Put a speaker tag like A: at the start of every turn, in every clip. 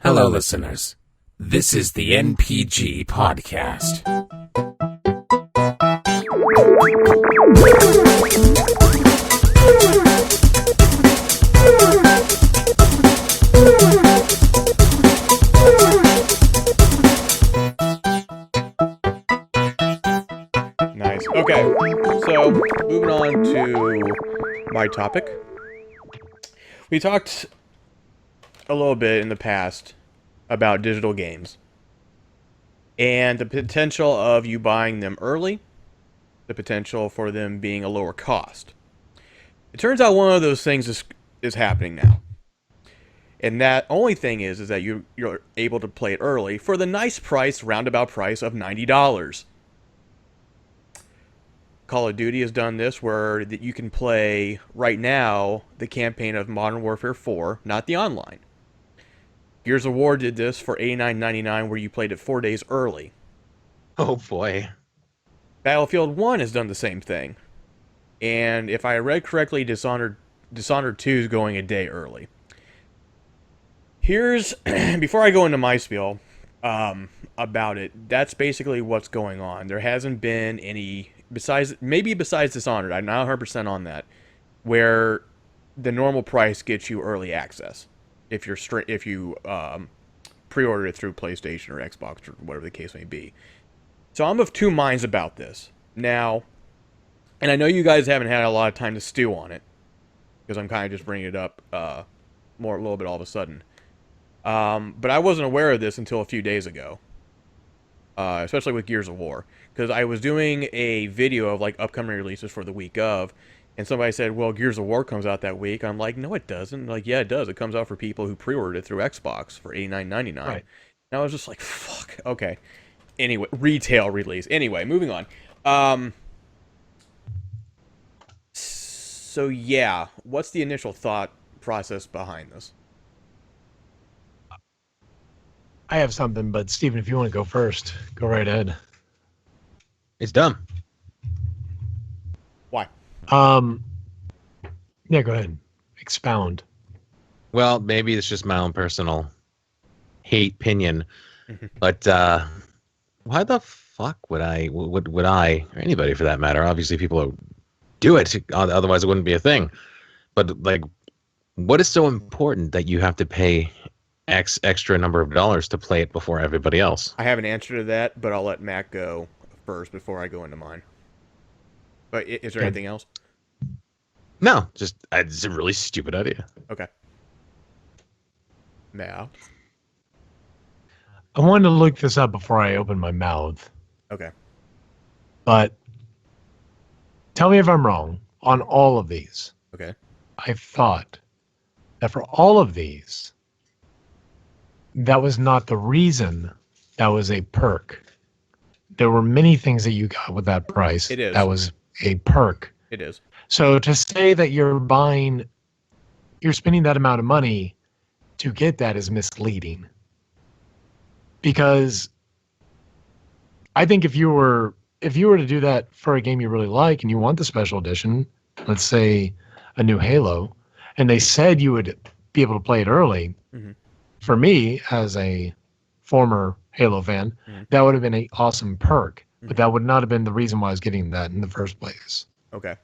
A: Hello, listeners. This is the NPG Podcast.
B: Nice. Okay, so moving on to my topic. We talked a little bit in the past about digital games and the potential of you buying them early, the potential for them being a lower cost. It turns out one of those things is happening now. And that only thing is that you're able to play it early for the nice price, roundabout price of $90. Call of Duty has done this where that you can play right now the campaign of Modern Warfare 4, not the online. Gears of War did this for $89.99 where you played it 4 days early.
C: Oh boy.
B: Battlefield 1 has done the same thing. And if I read correctly, Dishonored 2 is going a day early. Here's, before I go into my spiel about it, that's basically what's going on. There hasn't been any, besides Dishonored, I'm not 100% on that, where the normal price gets you early access if you pre-order it through PlayStation or Xbox or whatever the case may be. So I'm of two minds about this. Now, and I know you guys haven't had a lot of time to stew on it, because I'm kind of just bringing it up a little bit all of a sudden. But I wasn't aware of this until a few days ago, especially with Gears of War, because I was doing a video of like upcoming releases for the week of, and somebody said, well, Gears of War comes out that week. I'm like, no, it doesn't. Like, yeah, it does. It comes out for people who pre-ordered it through Xbox for $89.99. Right. And I was just like, fuck, okay. Anyway, retail release. Anyway, moving on. So yeah, what's the initial thought process behind this?
D: I have something, but Steven, if you want to go first, go right ahead.
C: It's dumb.
B: Why?
D: Yeah, go ahead. Expound.
C: Well, maybe it's just my own personal hate opinion, but why the fuck would I, or anybody for that matter, obviously people do it, otherwise it wouldn't be a thing, but like, what is so important that you have to pay extra number of dollars to play it before everybody else?
B: I have an answer to that, but I'll let Matt go first before I go into mine. But is there anything else?
C: No, just it's a really stupid idea.
B: Okay. Matt?
D: I wanted to look this up before I open my mouth.
B: Okay.
D: But tell me if I'm wrong on all of these.
B: Okay.
D: I thought that for all of these, that was not the reason. That was a perk. There were many things that you got with that price.
B: It is.
D: That was a perk.
B: It is.
D: So to say that you're spending that amount of money to get that is misleading. Because I think if you were to do that for a game you really like and you want the special edition, let's say a new Halo, and they said you would be able to play it early, for me as a former Halo fan, that would have been an awesome perk, but that would not have been the reason why I was getting that in the first place.
B: Okay.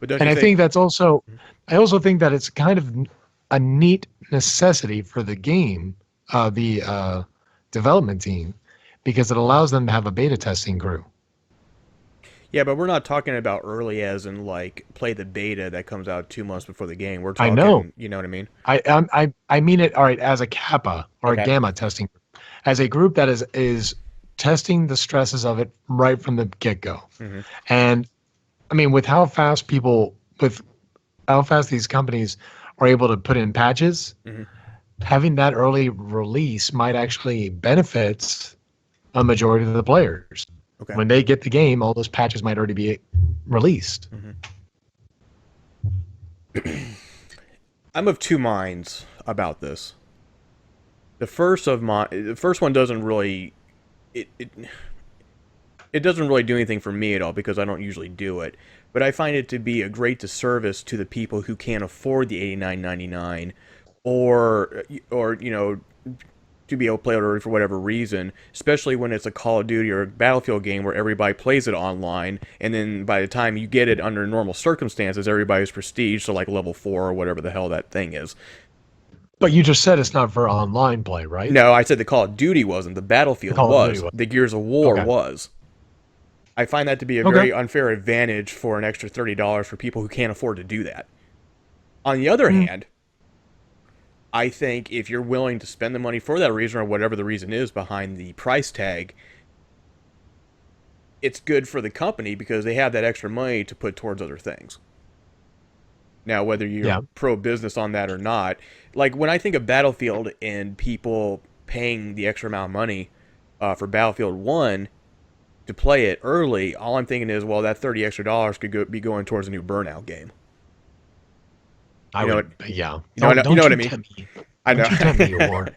D: But I think that's also, I also think that it's kind of a neat necessity for the game, the development team, because it allows them to have a beta testing crew.
B: Yeah, but we're not talking about early as in like play the beta that comes out 2 months before the game. We're talking,
D: I know.
B: You know what I mean?
D: I mean it, all right, as a Kappa or a Gamma testing, as a group that is testing the stresses of it right from the get-go. And I mean, with how fast these companies are able to put in patches, having that early release might actually benefit a majority of the players.
B: Okay.
D: When they get the game, all those patches might already be released.
B: I'm of two minds about this. The first one doesn't really it doesn't really do anything for me at all because I don't usually do it. But I find it to be a great disservice to the people who can't afford the $89.99 or you know, to be able to play it early for whatever reason, especially when it's a Call of Duty or a Battlefield game where everybody plays it online, and then by the time you get it under normal circumstances, everybody's prestige, so like level 4 or whatever the hell that thing is.
D: But you just said it's not for online play, right?
B: No, I said the Call of Duty wasn't. The Battlefield
D: Call of Duty
B: was.
D: was.
B: The Gears of War
D: Okay.
B: was. I find that to be a
D: Okay.
B: very unfair advantage for an extra $30 for people who can't afford to do that. On the other hand, I think if you're willing to spend the money for that reason or whatever the reason is behind the price tag, it's good for the company because they have that extra money to put towards other things. Now, whether you're pro-business on that or not, like when I think of Battlefield and people paying the extra amount of money for Battlefield 1 to play it early, all I'm thinking is, well, that $30 extra could be going towards a new Burnout game.
D: I
B: You know
D: would, yeah.
B: You know what I mean?
D: tempt me.
B: I know.
D: Don't you tempt me, War.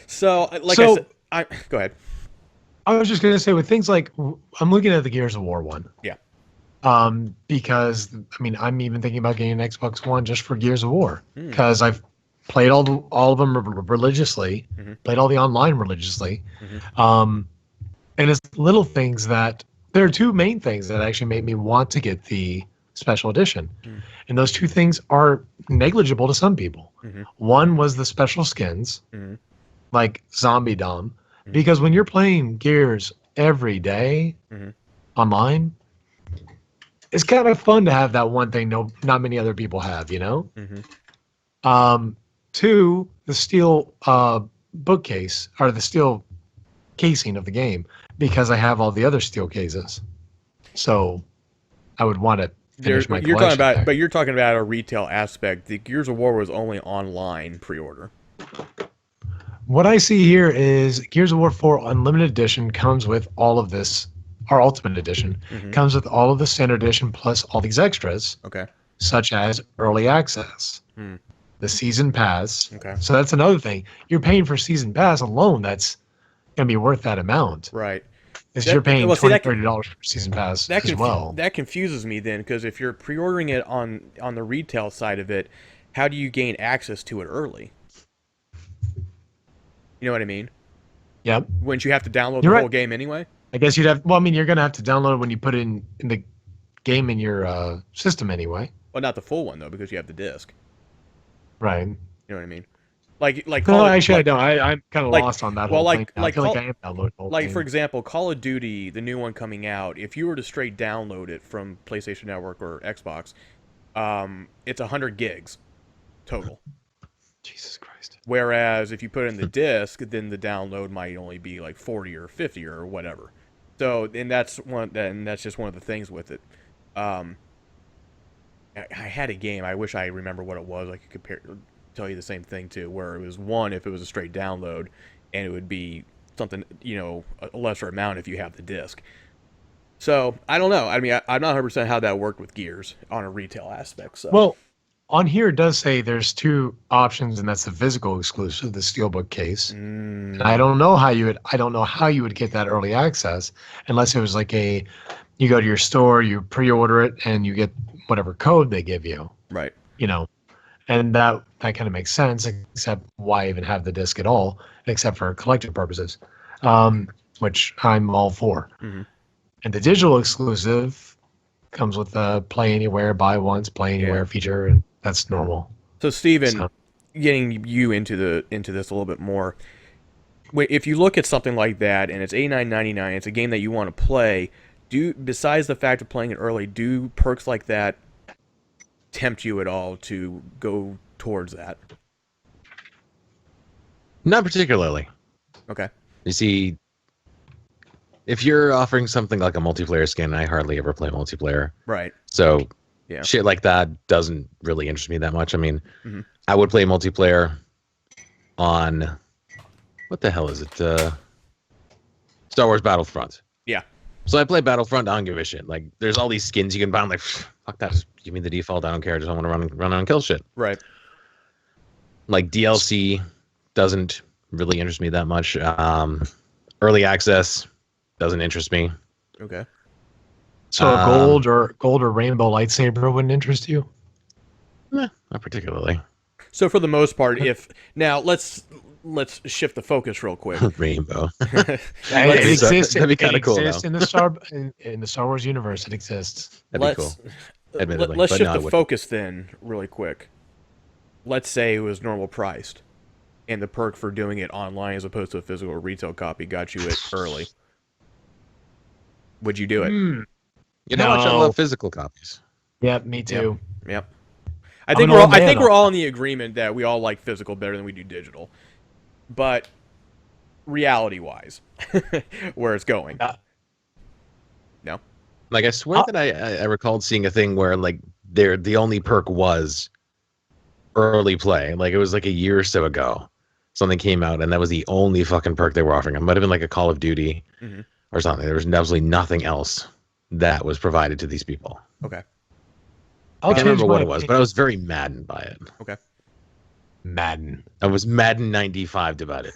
B: So, like
D: So-
B: I said, go ahead.
D: I was just gonna say with things like I'm looking at the Gears of War one.
B: Yeah.
D: Because I mean I'm even thinking about getting an Xbox One just for Gears of War
B: Hmm.
D: because I've played all of them religiously,
B: Mhm.
D: played all the online religiously,
B: Mhm.
D: and it's little things that there are two main things that actually made me want to get the special edition, and those two things are negligible to some people.
B: Mhm.
D: One was the special skins,
B: Mhm.
D: like Zombie Dom, because when you're playing Gears every day
B: Mhm.
D: online, it's kind of fun to have that one thing not many other people have, you know?
B: Mhm.
D: Two, the steel bookcase or the steel casing of the game because I have all the other steel cases. So I would want to finish my
B: You're talking
D: collection
B: about,
D: there.
B: but you're talking about a retail aspect. The Gears of War was only online pre-order.
D: What I see here is Gears of War 4 Unlimited Edition comes with all of this. Our Ultimate Edition
B: Mhm.
D: comes with all of the Standard Edition plus all these extras,
B: Okay.
D: such as early access,
B: Hmm.
D: the season pass.
B: Okay.
D: So that's another thing. You're paying for season pass alone. That's gonna be worth that amount.
B: Right.
D: Because
B: That-
D: you're paying
B: well, see, that
D: $20-$30 for season pass
B: That
D: as well.
B: that confuses me then, because if you're pre-ordering it on the retail side of it, how do you gain access to it early? You know what I mean?
D: Yep.
B: Wouldn't you have to download
D: You're
B: the
D: right.
B: whole game anyway?
D: I guess you'd have. Well, I mean, you're gonna have to download it when you put it in the game in your system anyway.
B: Well, not the full one though, because you have the disc.
D: Right.
B: You know what I mean? Like
D: No,
B: Call of-
D: actually,
B: like,
D: I don't. I'm kind of
B: like-
D: lost on that
B: well,
D: whole
B: like-
D: thing. Now.
B: like
D: I feel like
B: Call-
D: I am downloading the whole
B: like
D: thing.
B: for example, Call of Duty, the new one coming out. If you were to straight download it from PlayStation Network or Xbox, it's 100 gigs total.
D: Jesus Christ.
B: Whereas if you put it in the disc, then the download might only be like 40 or 50 or whatever. So, and that's just one of the things with it. I had a game. I wish I remember what it was. I could tell you the same thing too, where it was one if it was a straight download, and it would be something, a lesser amount if you have the disc. So I don't know. I mean, I'm not 100% how that worked with Gears on a retail aspect. So
D: Well, on here it does say there's two options, and that's the physical exclusive, the steelbook case. And I don't know how you would get that early access unless it was like you go to your store, you pre-order it, and you get whatever code they give you.
B: right.
D: And that kind of makes sense, except why even have the disc at all, except for collective purposes, which I'm all for.
B: Mhm.
D: And the digital exclusive comes with a play anywhere, buy once, play anywhere
B: Yeah.
D: feature, and that's normal.
B: So Steven,
D: So-
B: getting you into this a little bit more. If you look at something like that and it's $89.99, it's a game that you want to play. Besides the fact of playing it early, do perks like that tempt you at all to go towards that?
C: Not particularly.
B: Okay.
C: You see, if you're offering something like a multiplayer skin, I hardly ever play multiplayer.
B: Right.
C: So
B: Yeah.
C: shit like that doesn't really interest me that much. I mean,
B: Mhm.
C: I would play multiplayer on what the hell is it? Star Wars Battlefront.
B: Yeah.
C: So I play Battlefront. I don't give a shit. Like, there's all these skins you can buy. I'm like, fuck that. Just give me the default. I don't care. I just want to run around and kill shit.
B: Right.
C: Like DLC doesn't really interest me that much. Early access doesn't interest me.
B: Okay.
D: So a gold or rainbow lightsaber wouldn't interest you?
C: Not particularly.
B: So for the most part, if now let's shift the focus real quick.
C: Rainbow.
D: It
C: That'd
D: exists.
C: be kinda cool,
D: exists
C: though.
D: in the Star Wars universe. It exists.
C: That'd be cool. Admittedly,
B: Let's
C: but
B: shift
C: no, I
B: the
C: wouldn't.
B: focus then, really quick. Let's say it was normal priced, and the perk for doing it online as opposed to a physical retail copy got you it early. Would you do it?
D: Mm,
C: You know how much I
D: No.
C: love physical copies.
D: yeah, me too.
B: Yep.
D: I'm an old
B: I
D: man
B: think
D: on
B: we're all in the agreement that we all like physical better than we do digital. But reality-wise, where it's going. No.
C: Like I swear that I recalled seeing a thing where like the only perk was early play. Like it was like a year or so ago. Something came out and that was the only fucking perk they were offering. It might have been like a Call of Duty or something. There was absolutely nothing else that was provided to these people.
B: Okay.
D: I'll
C: I can't
D: change
C: remember what
D: my
C: it was, but I was very maddened by it.
B: Okay.
D: Madden.
C: I was Madden 95 about it.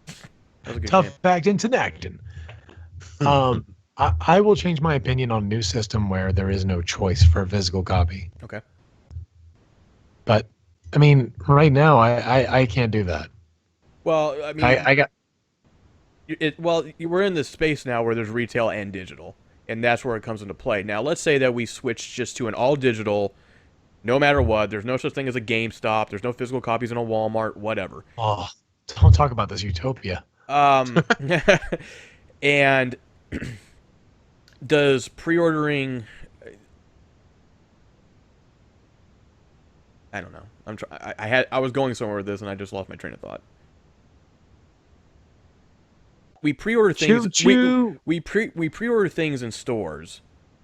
B: That was a good
D: Tough
B: game.
D: fact into Acton. I will change my opinion on a new system where there is no choice for a physical copy.
B: Okay.
D: But I mean, right now I can't do that.
B: Well, I mean,
D: I got
B: we're in this space now where there's retail and digital, and that's where it comes into play. Now, let's say that we switch just to an all digital, no matter what. There's no such thing as a GameStop. There's no physical copies in a Walmart, whatever.
D: oh, don't talk about this utopia.
B: And does pre-ordering? I don't know. I was going somewhere with this, and I just lost my train of thought. We pre-order things.
D: Choo-choo.
B: We pre-order things in stores,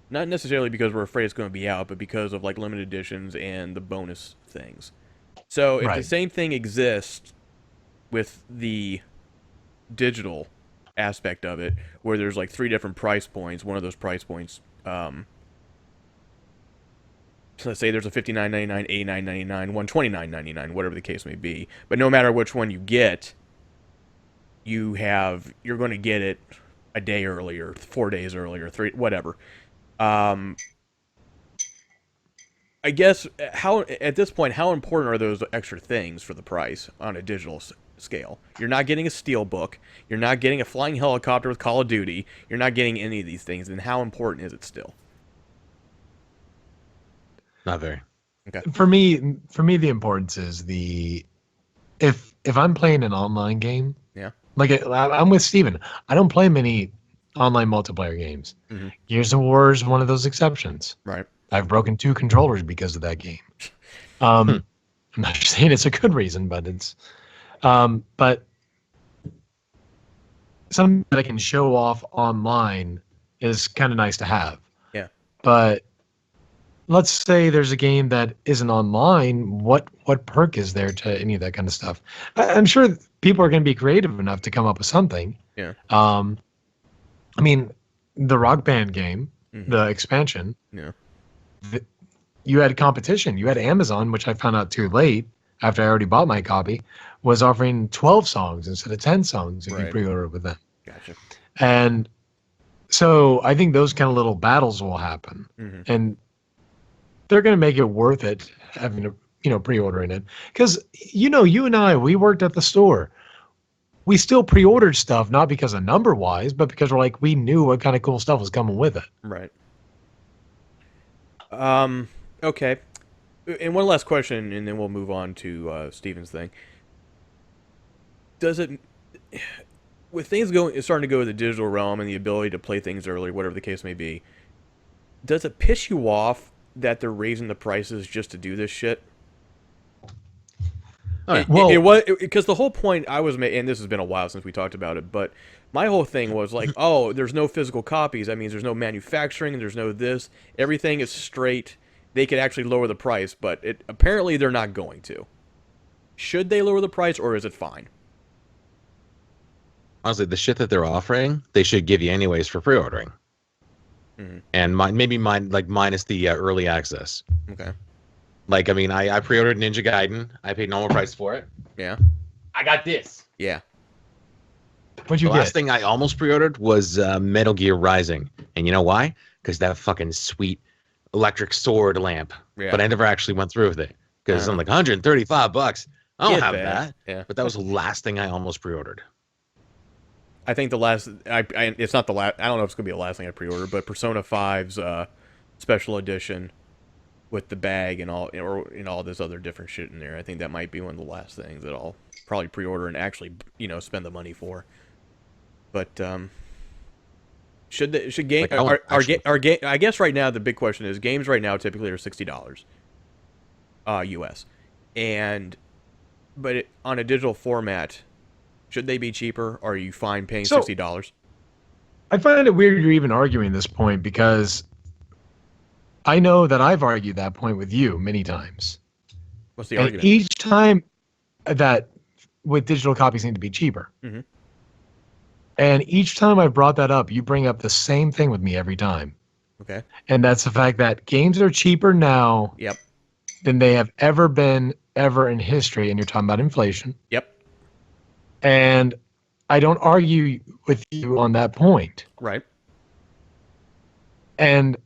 B: not necessarily because we're afraid it's going to be out, but because of like limited editions and the bonus things. So if the
D: Right.
B: same thing exists with the digital aspect of it, where there's like 3 different price points, one of those price points, so let's say there's a $59.99, $89.99, $129.99, whatever the case may be. But no matter which one you get, you're going to get it a day earlier, 4 days earlier, 3, whatever. I guess at this point, how important are those extra things for the price on a digital scale? You're not getting a steel book. You're not getting a flying helicopter with Call of Duty. You're not getting any of these things. Then how important is it still?
C: Not very.
D: For me, the importance is if I'm playing an online game,
B: Yeah.
D: like I'm with Steven. I don't play many online multiplayer games.
B: Mhm.
D: Gears of War is one of those exceptions.
B: Right.
D: I've broken 2 controllers because of that game. I'm not saying it's a good reason, but it's but something that I can show off online is kind of nice to have.
B: Yeah.
D: But let's say there's a game that isn't online. What perk is there to any of that kind of stuff? I'm sure people are going to be creative enough to come up with something.
B: Yeah.
D: I mean, the Rock Band game,
B: Mhm.
D: the expansion,
B: Yeah.
D: you had competition. You had Amazon, which I found out too late after I already bought my copy, was offering 12 songs instead of 10 songs if you
B: Right.
D: pre-order with them.
B: Gotcha.
D: And so I think those kind of little battles will happen.
B: Mhm.
D: And they're going to make it worth it having to, pre-ordering it. Because, you and I, we worked at the store. We still pre-ordered stuff, not because of number-wise, but because we knew what kind of cool stuff was coming with it.
B: Right. Okay. And one last question, and then we'll move on to Steven's thing. Does it, with things starting to go to the digital realm and the ability to play things early, whatever the case may be, does it piss you off that they're raising the prices just to do this shit?
C: Oh, yeah.
D: Well-
B: It was because the whole point I was making, and this has been a while since we talked about it, but my whole thing was like, oh, there's no physical copies. That means there's no manufacturing, there's no this. Everything is straight. They could actually lower the price, but apparently they're not going to. Should they lower the price, or is it fine?
C: Honestly, the shit that they're offering, they should give you anyways for pre-ordering.
B: Mhm.
C: And minus the early access.
B: Okay.
C: Like, I mean, I pre-ordered Ninja Gaiden. I paid normal price for it.
B: Yeah.
C: I got this.
B: Yeah.
D: What'd you
C: The
D: get?
C: last thing I almost pre-ordered was Metal Gear Rising. And you know why? Because that fucking sweet electric sword lamp.
B: Yeah.
C: But I never actually went through with it. because I'm like $135. I don't
B: Get
C: have
B: bad.
C: that.
B: Yeah.
C: But that was the last thing I almost pre-ordered.
B: I think the last, it's not the last, I don't know if it's going to be the last thing I pre-ordered, but Persona 5's special edition with the bag and all, or all this other different shit in there. I think that might be one of the last things that I'll probably pre-order and actually, spend the money for. But should game I guess right now the big question is games right now typically are $60 US, but on a digital format, should they be cheaper? Or are you fine paying $60?
D: I find it weird you're even arguing this point because I know that I've argued that point with you many times.
B: What's the
D: and
B: argument?
D: Each time that with digital copies need to be cheaper.
B: Mm-hmm.
D: And each time I've brought that up, you bring up the same thing with me every time.
B: Okay.
D: And that's the fact that games are cheaper now
B: Yep.
D: than they have ever been ever in history. And you're talking about inflation.
B: Yep.
D: And I don't argue with you on that point.
B: Right.
D: And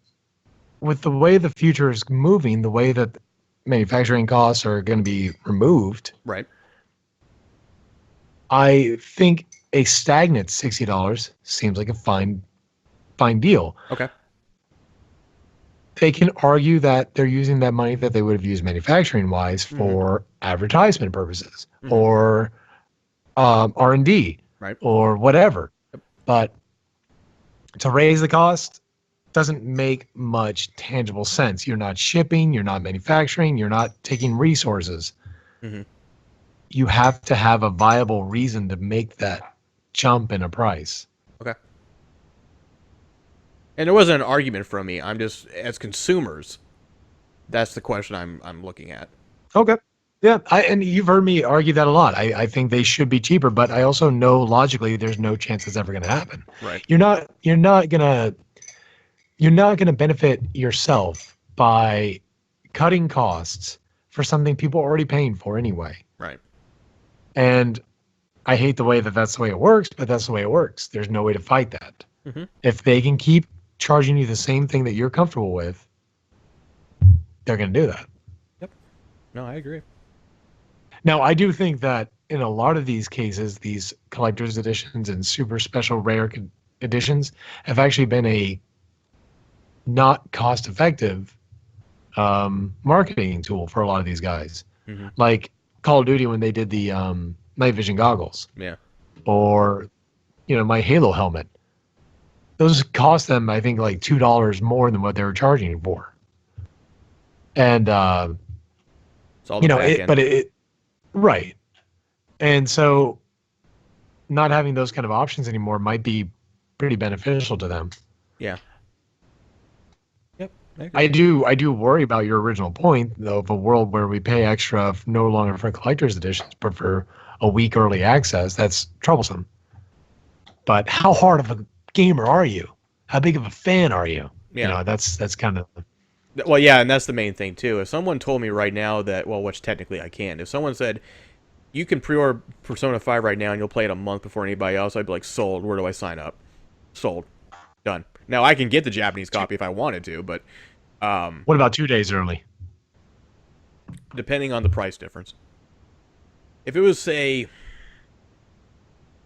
D: with the way the future is moving, the way that manufacturing costs are going to be removed,
B: Right.
D: I think a stagnant $60 seems like a fine deal.
B: Okay.
D: They can argue that they're using that money that they would have used manufacturing wise for advertisement purposes or R&D,
B: right,
D: or whatever. But to raise the cost doesn't make much tangible sense. You're not shipping, you're not manufacturing, you're not taking resources. You have to have a viable reason to make that jump in a price.
B: Okay. And there wasn't an argument from me. I'm just, as consumers, that's the question I'm looking at.
D: Okay. Yeah, and you've heard me argue that a lot. I think they should be cheaper, but I also know logically there's no chance it's ever going to happen.
B: Right.
D: You're not gonna benefit yourself by cutting costs for something people are already paying for anyway.
B: Right.
D: And I hate the way that that's the way it works, but that's the way it works. There's no way to fight that. If they can keep charging you the same thing that you're comfortable with, they're going to do that.
B: Yep. No, I agree.
D: Now, I do think that in a lot of these cases, these collector's editions and super special rare editions have actually been a not cost-effective marketing tool for a lot of these guys. Like Call of Duty when they did the night vision goggles.
B: Yeah.
D: Or, my Halo helmet. Those cost them, I think, like $2 more than what they were charging for. And,
B: it's all the back end.
D: Right. And so not having those kind of options anymore might be pretty beneficial to them.
B: Yeah. Yep.
D: I do worry about your original point, though, of a world where we pay extra no longer for collector's editions, but for a week early access. That's troublesome. But how hard of a gamer are you? How big of a fan are you?
B: Yeah.
D: That's kind of...
B: Well, yeah, and that's the main thing, too. If someone told me right now that, well, which technically I can, if someone said, you can pre-order Persona 5 right now and you'll play it a month before anybody else, I'd be like, sold. Where do I sign up? Sold. Done. Now, I can get the Japanese copy if I wanted to, but...
D: what about 2 days early?
B: Depending on the price difference. If it was, say,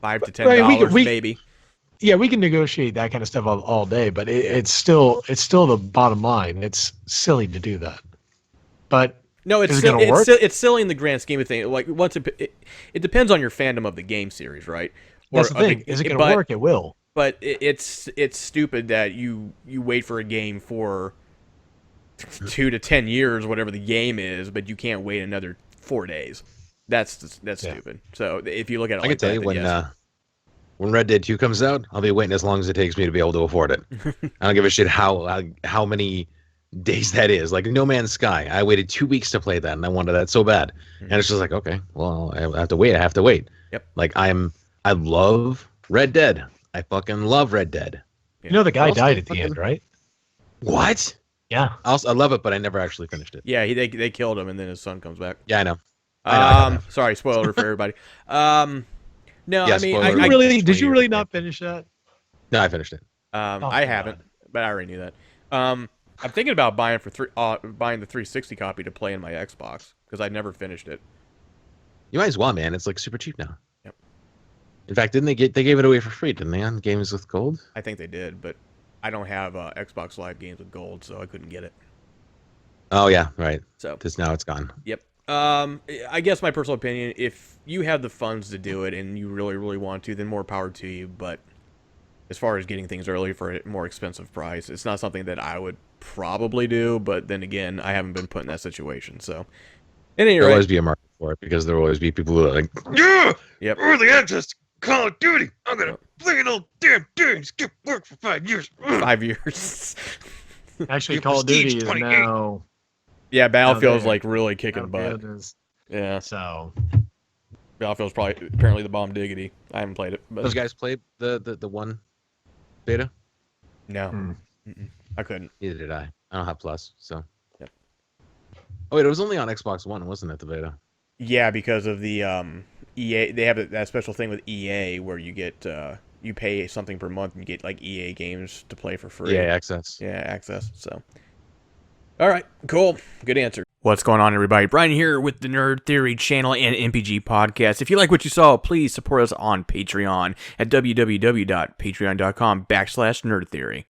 B: $5 to $10, maybe.
D: Yeah, we can negotiate that kind of stuff all day, but it's still the bottom line. It's silly to do that. But
B: no, it's silly in the grand scheme of things. Like it depends on your fandom of the game series, right?
D: That's the thing. Is it going to work? It will.
B: But it's stupid that you wait for a game for 2 to 10 years, whatever the game is, but you can't wait another 4 days. That's stupid. So if you look at it,
C: I can tell you when Red Dead 2 comes out, I'll be waiting as long as it takes me to be able to afford it. I don't give a shit how many days that is. Like No Man's Sky, I waited 2 weeks to play that, and I wanted that so bad. And it's just like, okay, well, I have to wait. I have to wait.
B: Yep.
C: Like I love Red Dead. I fucking love Red Dead.
D: Yeah. The guy died at the end, right?
C: What?
D: Yeah.
C: I love it, but I never actually finished it.
B: Yeah, they killed him, and then his son comes back.
C: Yeah, I know.
B: Sorry, spoiler for everybody. No,
C: yeah,
B: I mean,
D: did you really not finish that?
C: No, I finished it.
B: I haven't, but I already knew that. I'm thinking about buying buying the 360 copy to play in my Xbox because I never finished it.
C: You might as well, man. It's like super cheap now.
B: Yep.
C: In fact, they gave it away for free, didn't they, on Games with Gold?
B: I think they did, but I don't have Xbox Live Games with Gold, so I couldn't get it.
C: Oh yeah, right.
B: So
C: Because now it's gone.
B: yep. I guess my personal opinion, if you have the funds to do it and you really, really want to, then more power to you. But as far as getting things early for a more expensive price, it's not something that I would probably do. But then again, I haven't been put in that situation. So, at any
C: There'll
B: rate,
C: always be a market for it because there'll always be people who are like, yeah,
B: yep.
C: early access to Call of Duty. I'm gonna play an old damn game. Skip work for 5 years.
B: 5 years.
D: Actually,
C: Your
D: Call of Duty
C: Prestige
D: is
C: 28.
D: now.
B: Yeah, Battlefield's
D: there.
B: like really kicking butt.
D: Battlefield is-
B: Yeah,
D: So
B: Battlefield's probably apparently the bomb diggity. I haven't played it, but
C: Those guys played the one beta.
B: no,
D: Hmm.
B: I couldn't.
C: Neither did I. I don't have Plus, so.
B: Yep.
C: Oh wait, it was only on Xbox One, wasn't it? The beta.
B: Yeah, because of the EA, they have that special thing with EA where you get you pay something per month and you get like EA games to play for free.
C: Yeah, access.
B: Yeah, access. So, all right, cool, good answer. What's going on, everybody? Brian here with the Nerd Theory channel and MPG podcast. If you like what you saw, please support us on Patreon at www.patreon.com/nerdtheory.